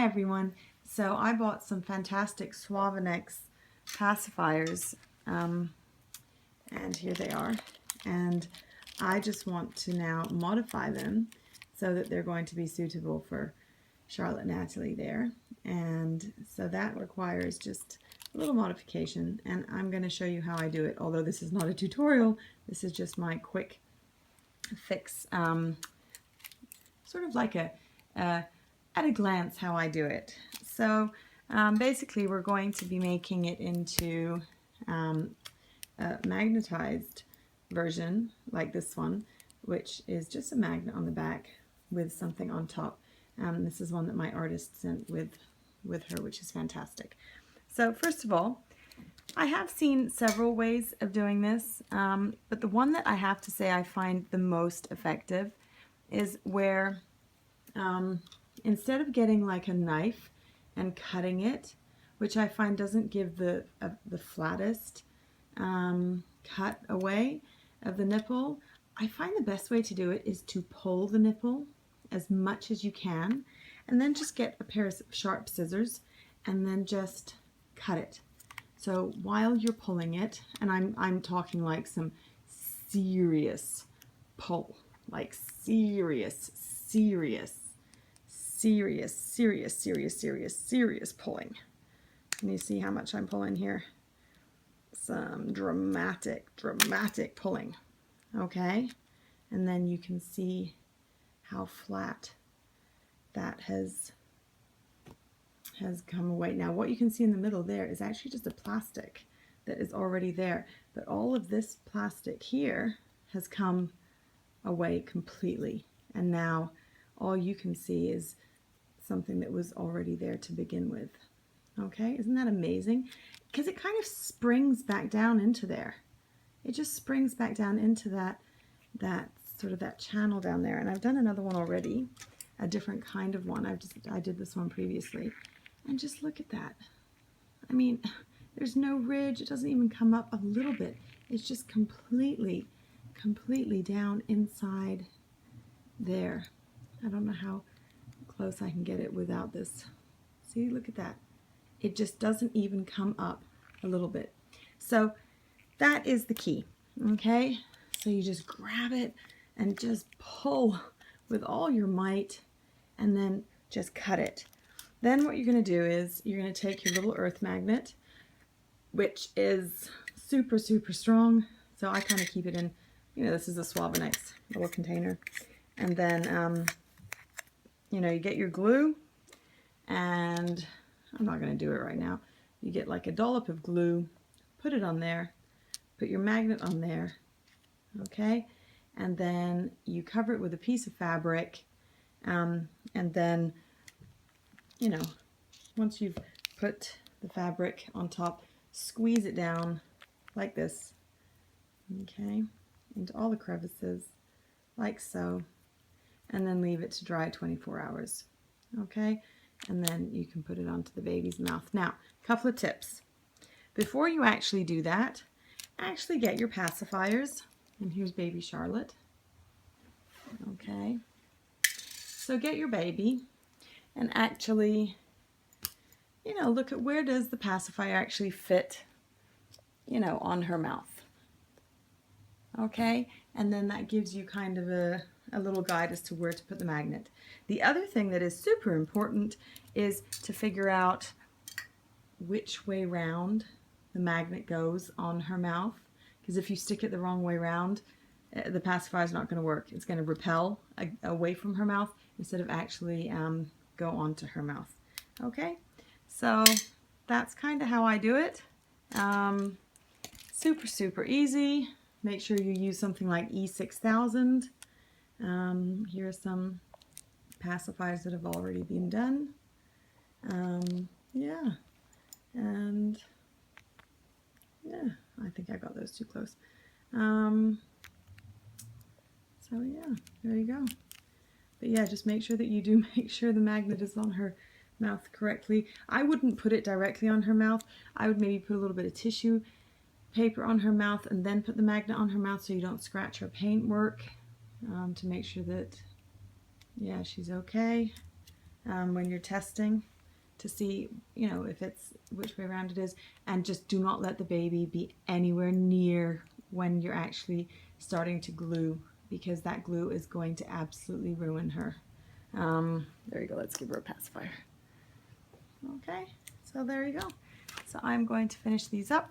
Hi everyone. So I bought some fantastic Suavenex pacifiers, and here they are. And I just want to now modify them so that they're going to be suitable for Charlotte and Natalie there. And so that requires just a little modification, and I'm going to show you how I do it. Although this is not a tutorial, this is just my quick fix, sort of like at a glance how I do it. So basically we're going to be making it into a magnetized version like this one, which is just a magnet on the back with something on top. This is one that my artist sent with her, which is fantastic. So first of all, I have seen several ways of doing this, but the one that I have to say I find the most effective is where instead of getting like a knife and cutting it, which I find doesn't give the flattest cut away of the nipple, I find the best way to do it is to pull the nipple as much as you can, and then just get a pair of sharp scissors and then just cut it. So while you're pulling it, and I'm talking like some serious pull, like serious pulling. Can you see how much I'm pulling here? Some dramatic pulling. Okay, and then you can see how flat that has come away. Now what you can see in the middle there is actually just a plastic that is already there, but all of this plastic here has come away completely, and now all you can see is something that was already there to begin with. Okay, isn't that amazing? Because it kind of springs back down into there. It just springs back down into that sort of that channel down there. And I've done another one already, a different kind of one. I did this one previously, and just look at that. I mean, there's no ridge. It doesn't even come up a little bit. It's just completely down inside there. I don't know how close I can get it without this. See, look at that. It just doesn't even come up a little bit. So that is the key, okay? So you just grab it and just pull with all your might and then just cut it. Then what you're going to do is you're going to take your little earth magnet, which is super strong. So I kind of keep it in, you know, this is a Suavenex little container. And then, you know, you get your glue, and I'm not going to do it right now. You get like a dollop of glue, put it on there, put your magnet on there, okay? And then you cover it with a piece of fabric, and then, you know, once you've put the fabric on top, squeeze it down like this, okay, into all the crevices, like so, and then leave it to dry 24 hours, okay? And then you can put it onto the baby's mouth. Now, a couple of tips. Before you actually do that, actually get your pacifiers, and here's baby Charlotte, okay? So get your baby and actually, you know, look at where does the pacifier actually fit, you know, on her mouth, okay? And then that gives you kind of a little guide as to where to put the magnet. The other thing that is super important is to figure out which way round the magnet goes on her mouth, because if you stick it the wrong way round, the pacifier is not going to work. It's going to repel away from her mouth instead of actually go onto her mouth. Okay, so that's kind of how I do it. Super easy. Make sure you use something like E6000. Here are some pacifiers that have already been done. Yeah, and yeah, I think I got those too close. So yeah, there you go. But yeah, just make sure that you do make sure the magnet is on her mouth correctly. I wouldn't put it directly on her mouth. I would maybe put a little bit of tissue paper on her mouth and then put the magnet on her mouth so you don't scratch her paintwork, to make sure that, yeah, she's okay when you're testing. to see, you know, if it's which way around it is, and just do not let the baby be anywhere near when you're actually starting to glue, because that glue is going to absolutely ruin her. There you go, let's give her a pacifier. Okay, so there you go. So I'm going to finish these up,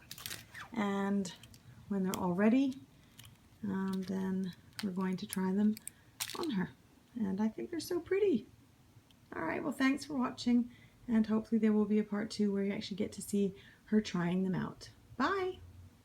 and when they're all ready, then we're going to try them on her. And I think they're so pretty. All right, well, thanks for watching, and hopefully there will be a part 2 where you actually get to see her trying them out. Bye!